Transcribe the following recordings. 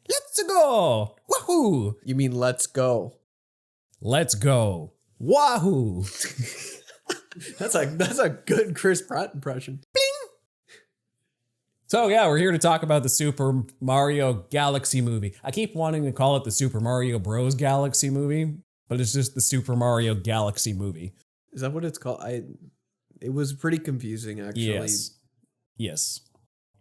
Let's go! Wahoo! You mean let's go? Let's go! Wahoo! That's a good Chris Pratt impression. So yeah, we're here to talk about the Super Mario Galaxy movie. I keep wanting to call it the Super Mario Bros. Galaxy movie, but it's just the Super Mario Galaxy movie. Is that what it's called? It was pretty confusing, actually. Yes.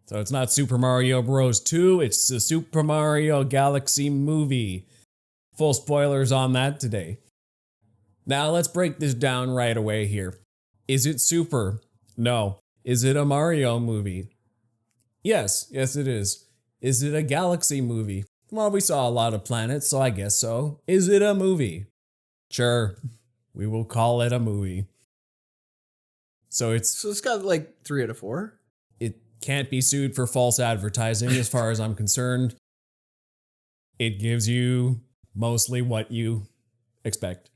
So it's not Super Mario Bros. 2, it's the Super Mario Galaxy movie. Full spoilers on that today. Now let's break this down right away here. Is it Super? No. Is it a Mario movie? Yes it is. Is it a Galaxy movie? Well, we saw a lot of planets, so I guess so. Is it a movie? Sure, we will call it a movie. So it's got like 3 out of 4. It can't be sued for false advertising as far as I'm concerned. It gives you mostly what you expect.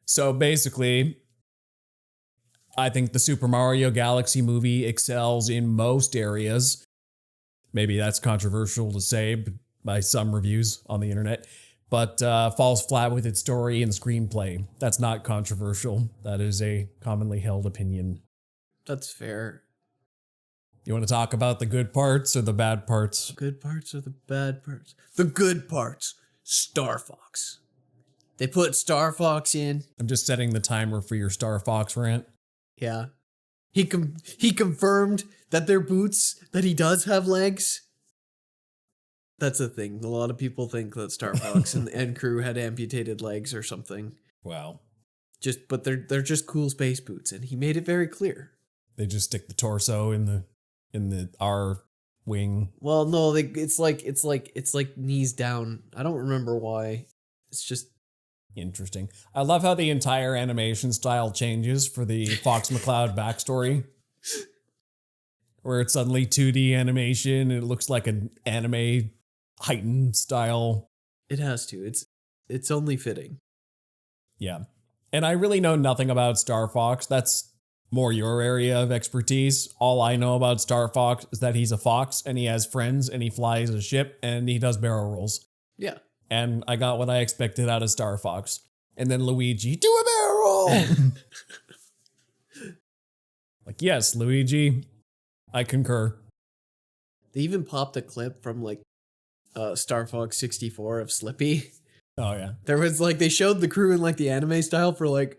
So basically, I think the Super Mario Galaxy movie excels in most areas. Maybe that's controversial to say by some reviews on the internet, but falls flat with its story and screenplay. That's not controversial. That is a commonly held opinion. That's fair. You want to talk about the good parts or the bad parts? The good parts or the bad parts? The good parts. Star Fox. They put Star Fox in. I'm just setting the timer for your Star Fox rant. Yeah. He confirmed that they're boots, that he does have legs. That's a thing. A lot of people think that Star Fox and crew had amputated legs or something. Wow. But they're just cool space boots, and he made it very clear. They just stick the torso in the R wing. Well, no, it's like knees down. I don't remember why. It's just interesting. I love how the entire animation style changes for the Fox McCloud backstory, where it's suddenly 2D animation and it looks like an anime heightened style. It has to. It's only fitting. Yeah. And I really know nothing about Star Fox. That's more your area of expertise. All I know about Star Fox is that he's a fox and he has friends and he flies a ship and he does barrel rolls. Yeah. And I got what I expected out of Star Fox. And then Luigi, do a barrel roll! Like, yes, Luigi, I concur. They even popped a clip from like Star Fox 64 of Slippy. Oh, yeah. There was they showed the crew in like the anime style for like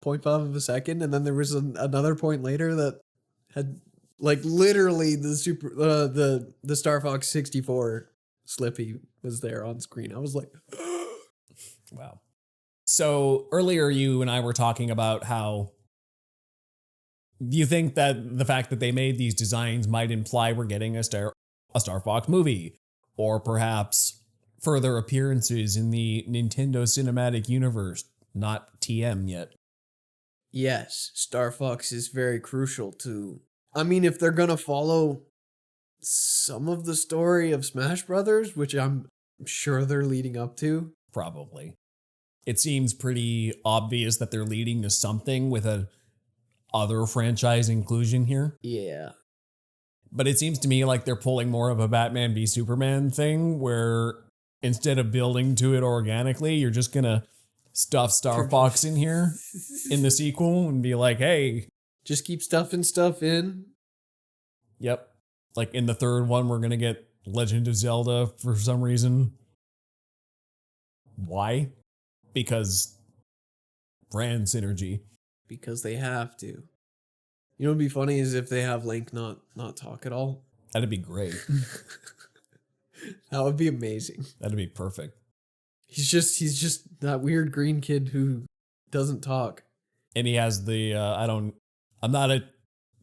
0.5 of a second. And then there was another point later that had like literally the Star Fox 64 Slippy was there on screen. I was like, wow. So earlier you and I were talking about how you think that the fact that they made these designs might imply we're getting a Star Fox movie, or perhaps further appearances in the Nintendo Cinematic Universe, not TM yet. Yes, Star Fox is very crucial to, I mean, if they're gonna follow some of the story of Smash Brothers, which I'm sure they're leading up to. Probably. It seems pretty obvious that they're leading to something with a other franchise inclusion here. Yeah. But it seems to me like they're pulling more of a Batman v Superman thing where instead of building to it organically, you're just gonna stuff Star Fox in here in the sequel and be like, hey. Just keep stuffing stuff in. Yep. Like in the third one, we're going to get Legend of Zelda for some reason. Why? Because brand synergy. Because they have to. You know what'd be funny is if they have Link not talk at all. That'd be great. That would be amazing. That'd be perfect. He's just that weird green kid who doesn't talk. And he has the,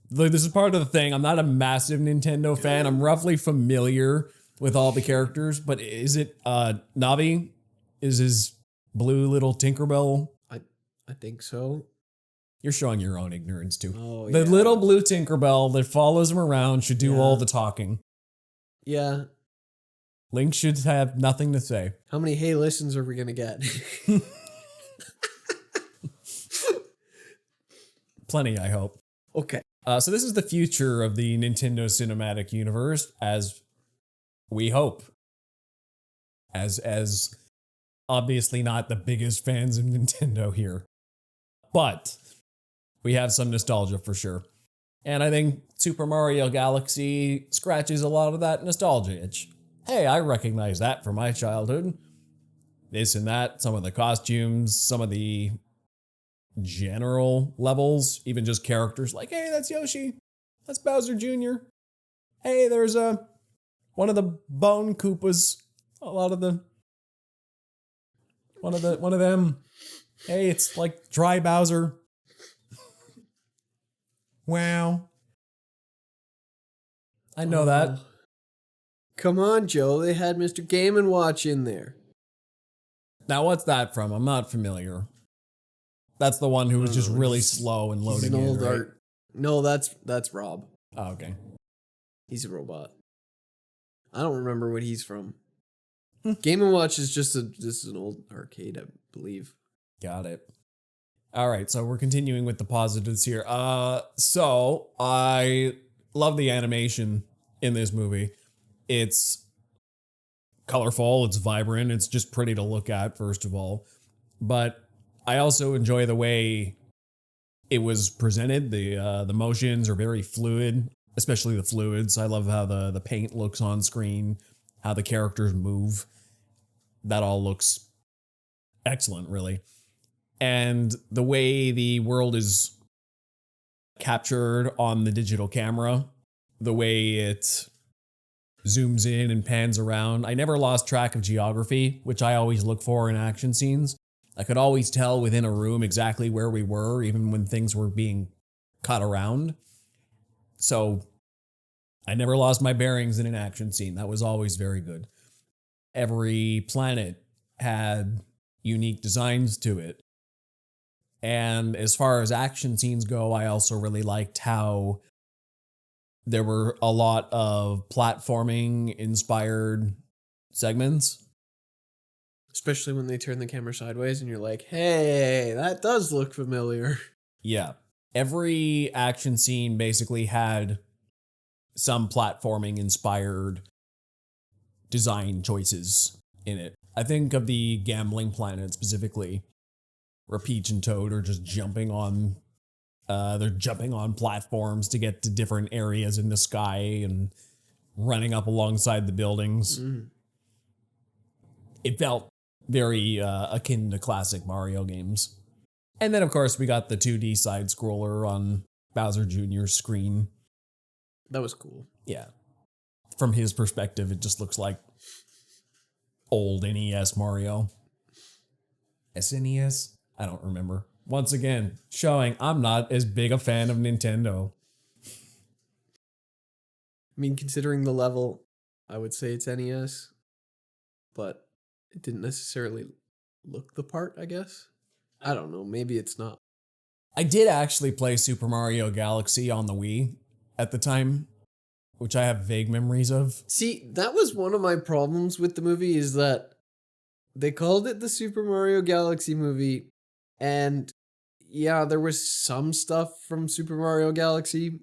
this is part of the thing. I'm not a massive Nintendo fan. I'm roughly familiar with all the characters, but is it Navi? Is his blue little Tinkerbell? I think so. You're showing your own ignorance too. Oh, the yeah. little blue Tinkerbell that follows him around should do all the talking. Yeah. Link should have nothing to say. How many hey listens are we gonna get? Plenty, I hope. Okay. So this is the future of the Nintendo Cinematic Universe as We hope. As obviously not the biggest fans of Nintendo here, but we have some nostalgia for sure. And I think Super Mario Galaxy scratches a lot of that nostalgia itch. Hey, I recognize that from my childhood. This and that, some of the costumes, some of the general levels, even just characters like, hey, that's Yoshi, that's Bowser Jr. Hey, there's one of the Bone Koopas, a lot of the one of them. Hey, it's like Dry Bowser. Wow. I know that. Come on, Joe. They had Mr. Game & Watch in there. Now, what's that from? I'm not familiar. That's the one who was just really slow and loading in, right? Art. No, that's Rob. Oh, okay. He's a robot. I don't remember what he's from. Game & Watch is just an old arcade, I believe. Got it. All right, so we're continuing with the positives here. So I love the animation in this movie. It's colorful, it's vibrant, it's just pretty to look at, first of all. But I also enjoy the way it was presented. The motions are very fluid, especially the fluids. I love how the paint looks on screen, how the characters move. That all looks excellent, really. And the way the world is captured on the digital camera, the way it zooms in and pans around. I never lost track of geography, which I always look for in action scenes. I could always tell within a room exactly where we were, even when things were being cut around. So I never lost my bearings in an action scene. That was always very good. Every planet had unique designs to it. And as far as action scenes go, I also really liked how there were a lot of platforming inspired segments. Especially when they turn the camera sideways and you're like, hey, that does look familiar. Yeah. Every action scene basically had some platforming inspired design choices in it. I think of the gambling planet specifically, where Peach and Toad are just jumping on they're jumping on platforms to get to different areas in the sky and running up alongside the buildings. It felt very akin to classic Mario games. And then, of course, we got the 2D side scroller on Bowser Jr.'s screen. That was cool. Yeah. From his perspective, it just looks like old NES Mario. SNES? I don't remember. Once again, showing I'm not as big a fan of Nintendo. I mean, considering the level, I would say it's NES, but it didn't necessarily look the part, I guess. I don't know. Maybe it's not. I did actually play Super Mario Galaxy on the Wii at the time, which I have vague memories of. See, that was one of my problems with the movie, is that they called it the Super Mario Galaxy movie, and yeah, there was some stuff from Super Mario Galaxy,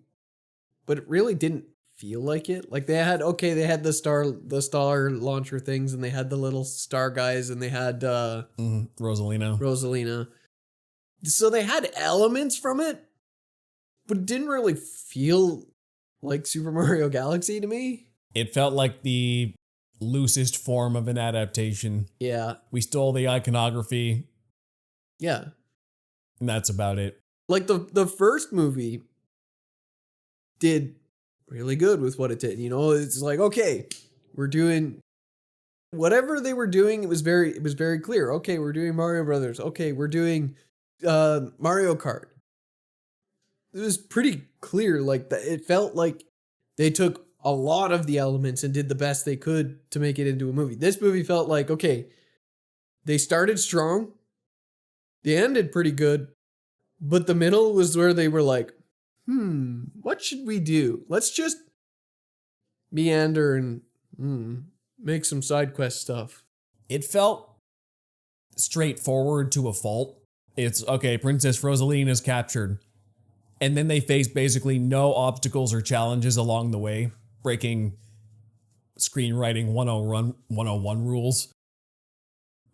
but it really didn't feel like it. Like they had the star launcher things, and they had the little star guys, and they had Rosalina. So they had elements from it, but it didn't really feel like Super Mario Galaxy to me. It felt like the loosest form of an adaptation. Yeah. We stole the iconography. Yeah. And that's about it. Like the first movie did really good with what it did. You know, it's like, okay, we're doing whatever they were doing. It was very clear. Okay, we're doing Mario Brothers. Okay, we're doing Mario Kart. It was pretty clear. Like it felt like they took a lot of the elements and did the best they could to make it into a movie. This movie felt like, okay, they started strong. They ended pretty good. But the middle was where they were like, what should we do? Let's just meander and make some side quest stuff. It felt straightforward to a fault. It's, okay, Princess Rosalina is captured. And then they face basically no obstacles or challenges along the way, breaking screenwriting 101 rules.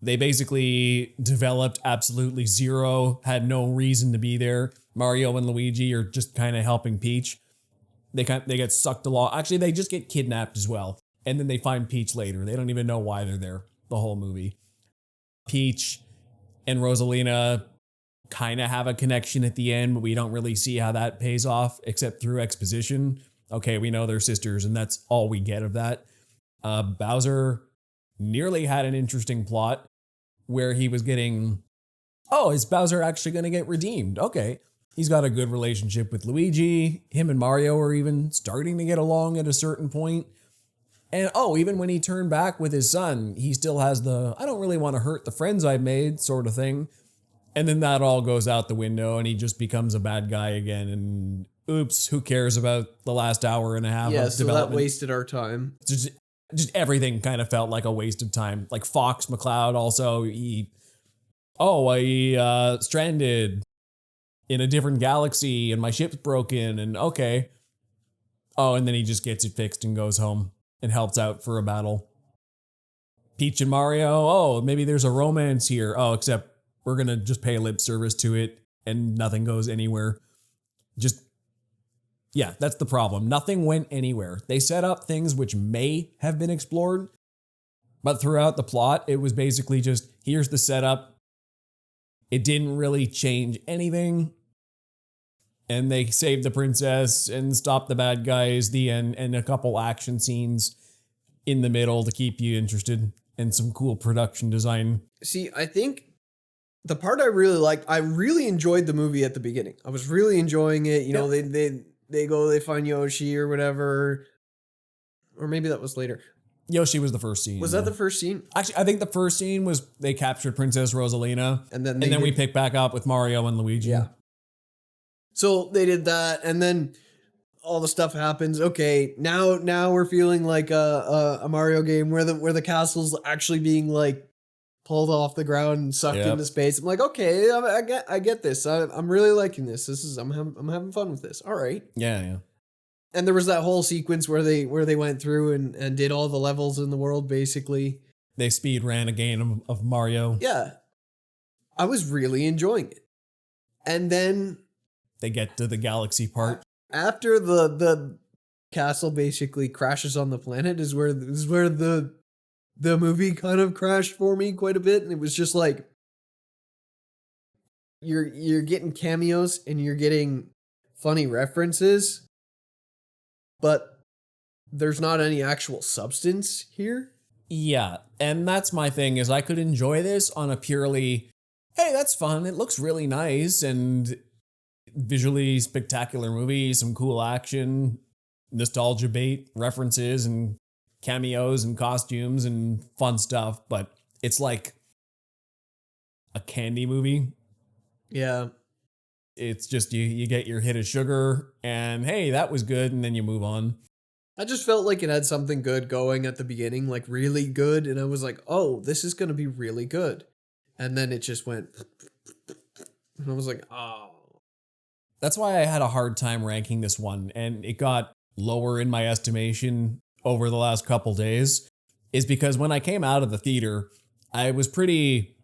They basically developed absolutely zero, had no reason to be there. Mario and Luigi are just kind of helping Peach. They get sucked along. Actually, they just get kidnapped as well. And then they find Peach later. They don't even know why they're there the whole movie. Peach and Rosalina kind of have a connection at the end, but we don't really see how that pays off except through exposition. Okay, we know they're sisters, and that's all we get of that. Bowser nearly had an interesting plot where he was getting, oh, is Bowser actually going to get redeemed? Okay. He's got a good relationship with Luigi. Him and Mario are even starting to get along at a certain point. And even when he turned back with his son, he still has the, I don't really want to hurt the friends I've made sort of thing. And then that all goes out the window and he just becomes a bad guy again. And oops, who cares about the last hour and a half of so development? that wasted our time. Just everything kind of felt like a waste of time. Like Fox McCloud also, he stranded in a different galaxy and my ship's broken and okay. Oh, and then he just gets it fixed and goes home and helps out for a battle. Peach and Mario, maybe there's a romance here. Oh, except we're going to just pay lip service to it and nothing goes anywhere. Yeah, that's the problem. Nothing went anywhere. They set up things which may have been explored, but throughout the plot, it was basically just, here's the setup. It didn't really change anything. And they saved the princess and stopped the bad guys, the end, and a couple action scenes in the middle to keep you interested, and some cool production design. See, I think the part I really liked, I really enjoyed the movie at the beginning. I was really enjoying it. You know, they find Yoshi or whatever. Or maybe that was later. Yoshi was the first scene. Was that the first scene? Actually, I think the first scene was they captured Princess Rosalina. And then we pick back up with Mario and Luigi. Yeah. So they did that, and then all the stuff happens. Okay, now we're feeling like a Mario game where the castle's actually being like pulled off the ground and sucked into space. I'm like, okay, I get this. I'm really liking this. I'm having fun with this. All right. Yeah. And there was that whole sequence where they went through and did all the levels in the world basically. They speed ran a game of Mario. Yeah. I was really enjoying it. And then they get to the galaxy part. After the castle basically crashes on the planet is where the movie kind of crashed for me quite a bit. And it was just like, you're getting cameos and you're getting funny references, but there's not any actual substance here. Yeah. And that's my thing is I could enjoy this on a purely, hey, that's fun. It looks really nice and visually spectacular movie, some cool action, nostalgia bait references and cameos and costumes and fun stuff, but it's like a candy movie. Yeah. It's just you get your hit of sugar and hey, that was good, and then you move on. I just felt like it had something good going at the beginning, like really good, and I was like, oh, this is going to be really good. And then it just went, and I was like, oh. That's why I had a hard time ranking this one, and it got lower in my estimation over the last couple days, is because when I came out of the theater, I was pretty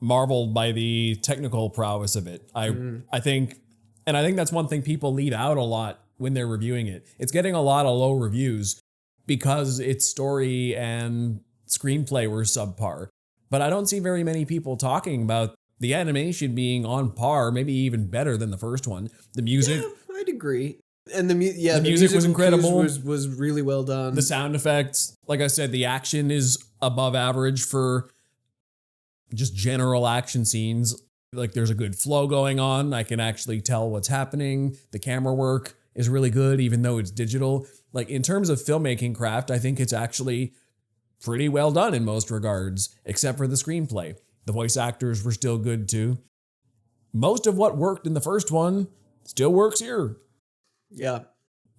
marveled by the technical prowess of it. I think that's one thing people leave out a lot when they're reviewing it. It's getting a lot of low reviews because its story and screenplay were subpar. But I don't see very many people talking about the animation being on par, maybe even better than the first one. The music, yeah, I'd agree. And the music was incredible. Was really well done. The sound effects, like I said, the action is above average for just general action scenes. Like there's a good flow going on. I can actually tell what's happening. The camera work is really good, even though it's digital. Like in terms of filmmaking craft, I think it's actually pretty well done in most regards, except for the screenplay. The voice actors were still good too. Most of what worked in the first one still works here. Yeah.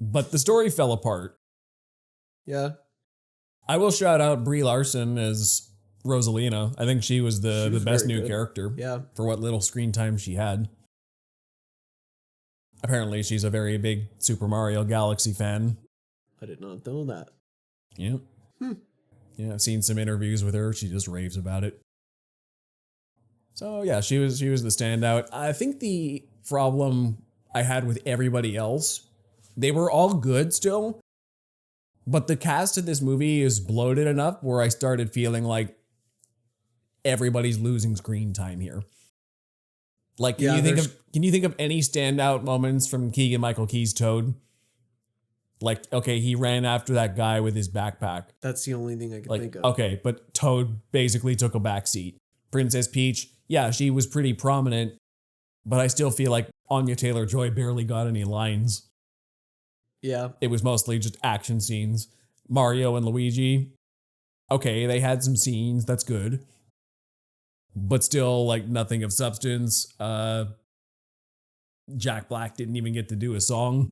But the story fell apart. Yeah. I will shout out Brie Larson as Rosalina. I think she was the best new character. Yeah. For what little screen time she had. Apparently she's a very big Super Mario Galaxy fan. I did not know that. Yeah. Yeah, I've seen some interviews with her. She just raves about it. So yeah, she was the standout. I think the problem I had with everybody else, they were all good still, but the cast of this movie is bloated enough where I started feeling like everybody's losing screen time here. Like, can you think of any standout moments from Keegan-Michael Key's Toad? Like, okay, he ran after that guy with his backpack. That's the only thing I can think of. Okay, but Toad basically took a backseat. Princess Peach, yeah, she was pretty prominent, but I still feel like Anya Taylor-Joy barely got any lines. Yeah. It was mostly just action scenes. Mario and Luigi, okay, they had some scenes, that's good. But still, like, nothing of substance. Jack Black didn't even get to do a song.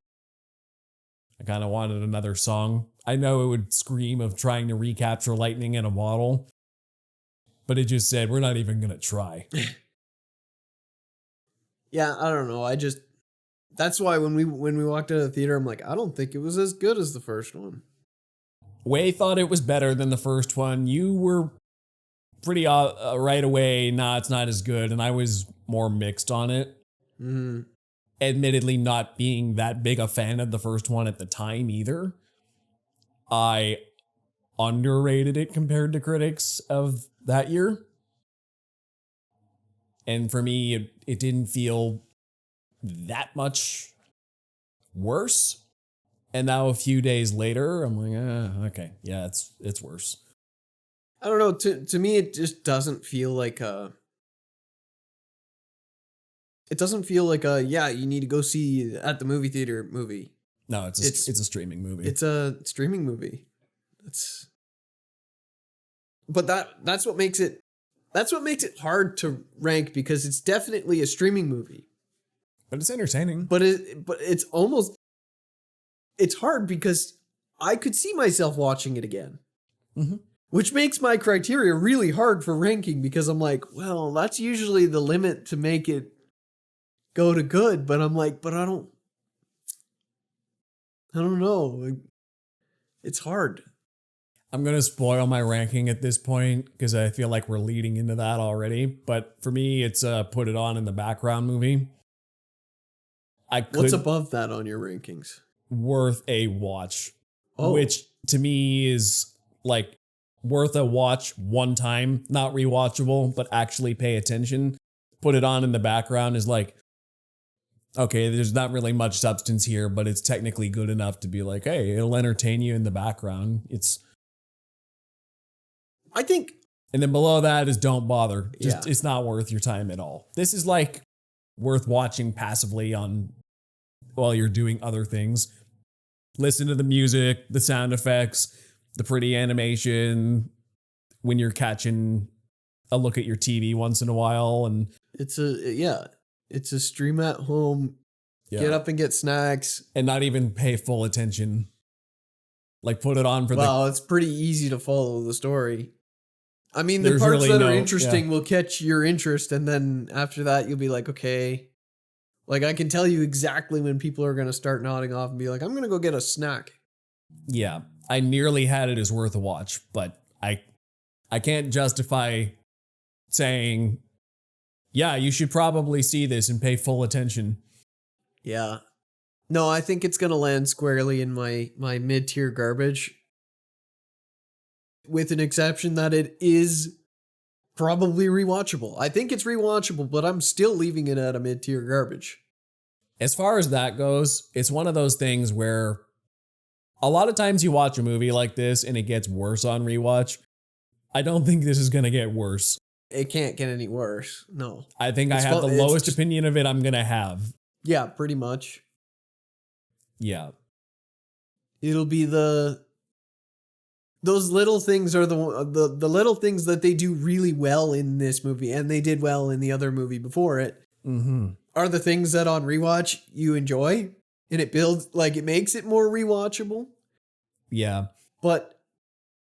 I kind of wanted another song. I know it would scream of trying to recapture lightning in a bottle, but it just said, we're not even going to try. Yeah, I don't know. That's why when we walked out of the theater, I'm like, I don't think it was as good as the first one. Way thought it was better than the first one. You were pretty right away, nah, it's not as good, and I was more mixed on it. Mm-hmm. Admittedly, not being that big a fan of the first one at the time either. I underrated it compared to critics of that year. And for me, it didn't feel that much worse. And now a few days later, I'm like, okay, yeah, it's worse. I don't know. To me, it just doesn't feel like a. It doesn't feel like a you need to go see at the movie theater movie. No, it's a streaming movie. It's a streaming movie. But that's what makes it hard to rank, because it's definitely a streaming movie. But it's entertaining. But it's hard because I could see myself watching it again. Mm-hmm. Which makes my criteria really hard for ranking, because I'm like, well, that's usually the limit to make it go to good, but I'm like, but I don't know. It's hard. I'm going to spoil my ranking at this point because I feel like we're leading into that already. But for me, it's Put It On in the Background movie. What's above that on your rankings? Worth a watch. Oh. Which to me is like worth a watch one time, not rewatchable, but actually pay attention. Put It On in the Background is like, okay, there's not really much substance here, but it's technically good enough to be like, hey, it'll entertain you in the background. I think. And then below that is Don't Bother. It's not worth your time at all. This is like worth watching passively while you're doing other things. Listen to the music, the sound effects, the pretty animation when you're catching a look at your TV once in a while. And it's a stream at home. Yeah. Get up and get snacks. And not even pay full attention. Like, put it on for it's pretty easy to follow the story. I mean, the parts really that are interesting will catch your interest, and then after that, you'll be like, okay. Like, I can tell you exactly when people are going to start nodding off and be like, I'm going to go get a snack. Yeah, I nearly had it as worth a watch, but I can't justify saying, yeah, you should probably see this and pay full attention. Yeah. No, I think it's going to land squarely in my mid-tier garbage. With an exception that it is probably rewatchable. I think it's rewatchable, but I'm still leaving it at a mid-tier garbage. As far as that goes, it's one of those things where a lot of times you watch a movie like this and it gets worse on rewatch. I don't think this is going to get worse. It can't get any worse. No. I think I have the lowest opinion of it I'm going to have. Yeah, pretty much. Yeah. It'll be those little things are the little things that they do really well in this movie, and they did well in the other movie before it, are the things that on rewatch you enjoy, and it makes it more rewatchable. Yeah. But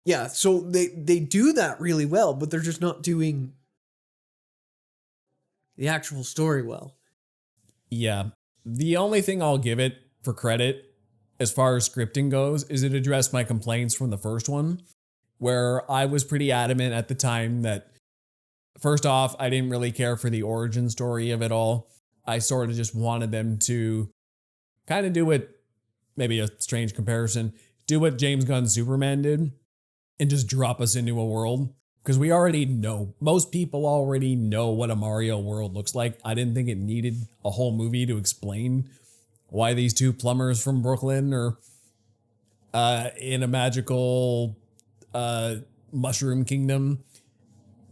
yeah, so they do that really well, but they're just not doing the actual story well. Yeah. The only thing I'll give it for credit, as far as scripting goes, is it addressed my complaints from the first one, where I was pretty adamant at the time that, first off, I didn't really care for the origin story of it all. I sort of just wanted them to kind of do what, maybe a strange comparison, do what James Gunn's Superman did and just drop us into a world. Because we already know, most people already know what a Mario world looks like. I didn't think it needed a whole movie to explain why these two plumbers from Brooklyn are in a magical mushroom kingdom.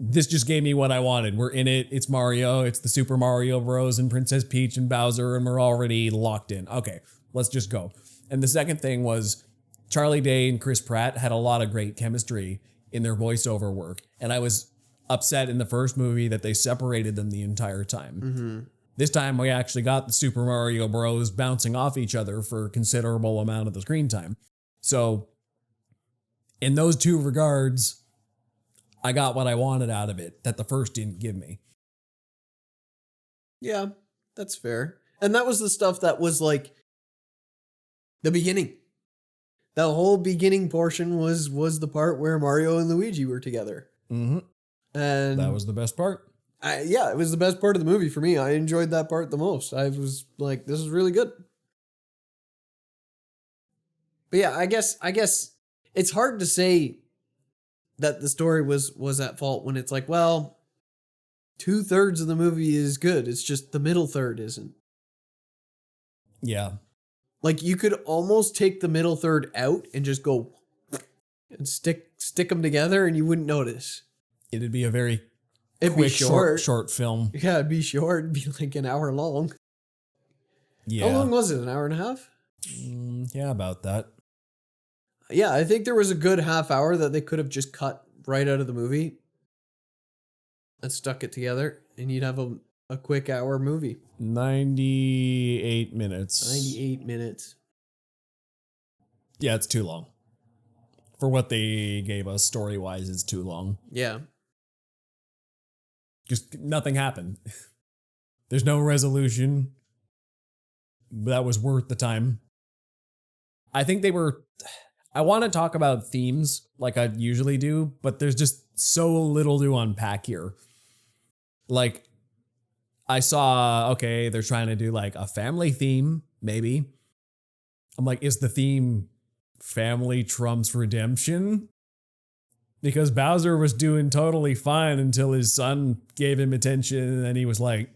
This just gave me what I wanted. We're in it. It's Mario. It's the Super Mario Bros. And Princess Peach and Bowser, and we're already locked in. Okay, let's just go. And the second thing was Charlie Day and Chris Pratt had a lot of great chemistry in their voiceover work. And I was upset in the first movie that they separated them the entire time. Mm-hmm. This time we actually got the Super Mario Bros. Bouncing off each other for a considerable amount of the screen time. So in those two regards, I got what I wanted out of it that the first didn't give me. Yeah, that's fair. And that was the stuff that was like the beginning. The whole beginning portion was the part where Mario and Luigi were together. Mm-hmm. And that was the best part. Yeah, it was the best part of the movie for me. I enjoyed that part the most. I was like, this is really good. But yeah, I guess it's hard to say that the story was at fault when it's like, well, 2/3 of the movie is good. It's just the middle third isn't. Yeah. Like you could almost take the middle third out and just go and stick them together and you wouldn't notice. It'd be a very It'd quick, be short film. Yeah, it'd be short. It'd be like an hour long. Yeah. How long was it? An hour and a half? Yeah, about that. Yeah, I think there was a good half hour that they could have just cut right out of the movie and stuck it together, and you'd have a quick hour movie. 98 minutes. 98 minutes. Yeah, it's too long. For what they gave us story-wise, it's too long. Yeah. Just nothing happened. There's no resolution. That was worth the time. I think they were... I want to talk about themes like I usually do, but there's just so little to unpack here. Like, I saw, okay, they're trying to do like a family theme, maybe. I'm like, is the theme family trumps redemption? Because Bowser was doing totally fine until his son gave him attention and then he was like,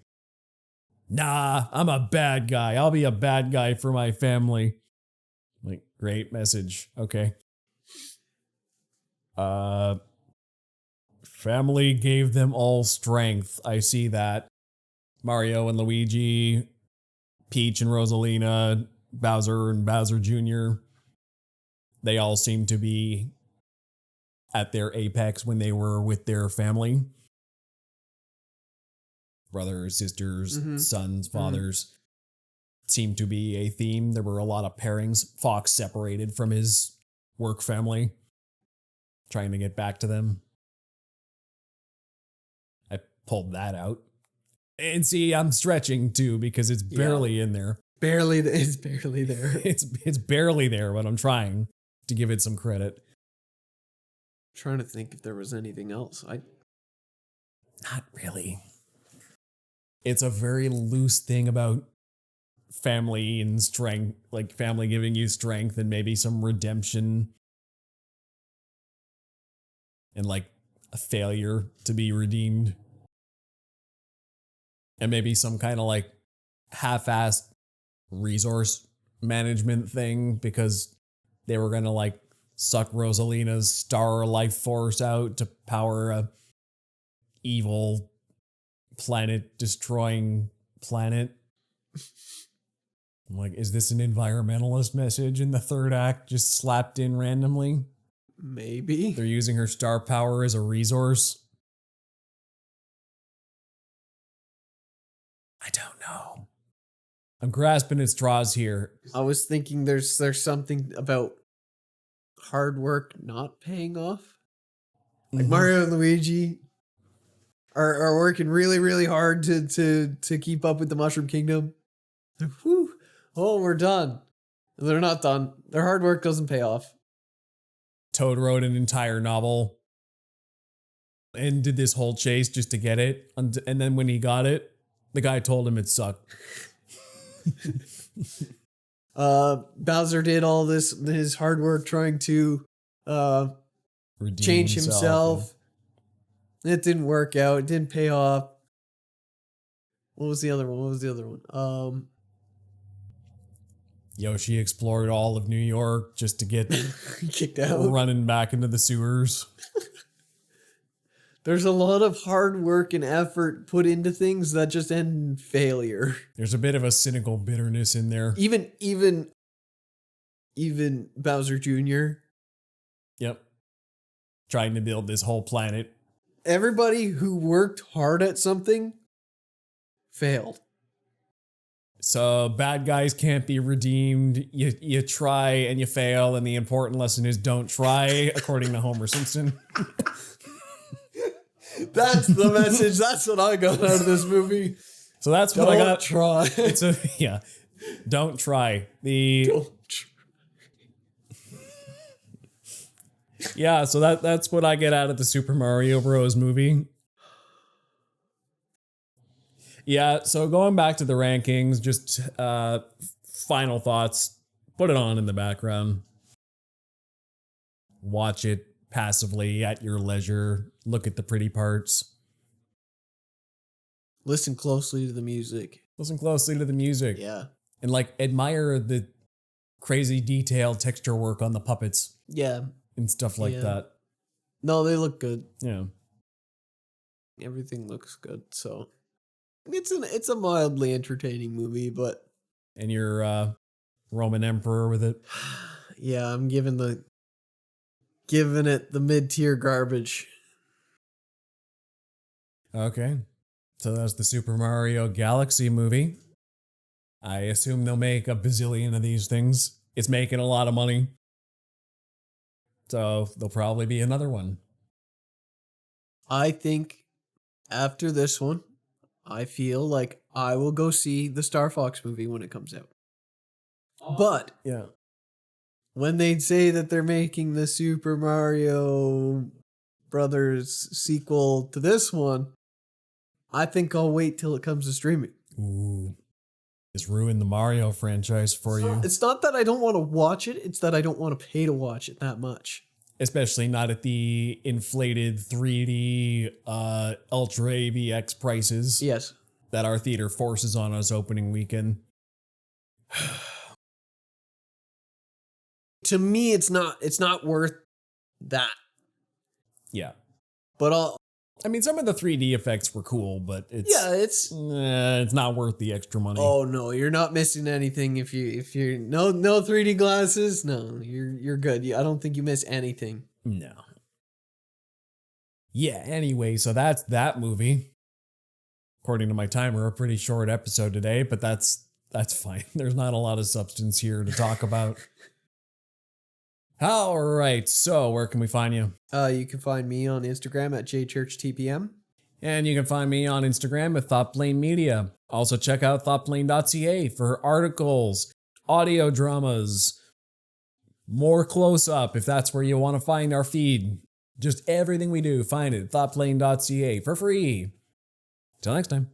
nah, I'm a bad guy. I'll be a bad guy for my family. Like, great message. Okay. Family gave them all strength. I see that. Mario and Luigi, Peach and Rosalina, Bowser and Bowser Jr. They all seem to be at their apex when they were with their family. Brothers, sisters, sons, fathers. Seemed to be a theme. There were a lot of pairings. Fox separated from his work family, trying to get back to them. I pulled that out. And see, I'm stretching too because it's barely in there. It's barely there. It's barely there, but I'm trying to give it some credit. I'm trying to think if there was anything else. Not really. It's a very loose thing about family and strength, like family giving you strength and maybe some redemption and like a failure to be redeemed and maybe some kind of like half-assed resource management thing because they were going to like suck Rosalina's star life force out to power a evil planet destroying planet. I'm like, is this an environmentalist message in the third act just slapped in randomly? Maybe. They're using her star power as a resource. I don't know. I'm grasping at straws here. I was thinking there's something about hard work not paying off. Like Mario and Luigi are working really, really hard to keep up with the Mushroom Kingdom. Whew. Oh, we're done. They're not done. Their hard work doesn't pay off. Toad wrote an entire novel and did this whole chase just to get it. And then when he got it, the guy told him it sucked. Bowser did all his hard work trying to Redeem change himself. It didn't work out. It didn't pay off. What was the other one? Yoshi explored all of New York just to get Kicked out. running back into the sewers. There's a lot of hard work and effort put into things that just end in failure. There's a bit of a cynical bitterness in there. Even Bowser Jr. Yep. Trying to build this whole planet. Everybody who worked hard at something failed. So bad guys can't be redeemed. You try and you fail, and the important lesson is don't try, according to Homer Simpson. That's the message. That's what I got out of this movie. So that's what I got. Try. Don't try. Yeah, so that's what I get out of the Super Mario Bros. Movie. Yeah, so going back to the rankings, just final thoughts. Put it on in the background. Watch it passively at your leisure. Look at the pretty parts. Listen closely to the music. Listen closely to the music. Yeah. And like admire the crazy detailed texture work on the puppets. Yeah. And stuff like that. No, they look good. Yeah. Everything looks good, so it's a mildly entertaining movie, but and you're Roman Emperor with it. Yeah, I'm giving it the mid-tier garbage. Okay. So that's the Super Mario Galaxy movie. I assume they'll make a bazillion of these things. It's making a lot of money. So there'll probably be another one. I think after this one, I feel like I will go see the Star Fox movie when it comes out. But yeah, when they say that they're making the Super Mario Brothers sequel to this one, I think I'll wait till it comes to streaming. Ooh. Just ruin the Mario franchise for you. It's not that I don't want to watch it, it's that I don't want to pay to watch it that much. Especially not at the inflated 3D Ultra AVX prices. Yes. That our theater forces on us opening weekend. To me, it's not worth that. Yeah. But I mean, some of the 3D effects were cool, but it's not worth the extra money. Oh no, you're not missing anything if you're no 3D glasses. No, you're good. I don't think you miss anything. No. Yeah. Anyway, so that's that movie. According to my timer, a pretty short episode today, but that's fine. There's not a lot of substance here to talk about. All right, so where can we find you? You can find me on Instagram at jchurchtpm. And you can find me on Instagram at ThoughtPlane Media. Also check out thoughtplane.ca for articles, audio dramas, more close-up if that's where you want to find our feed. Just everything we do, find it at thoughtplane.ca for free. Till next time.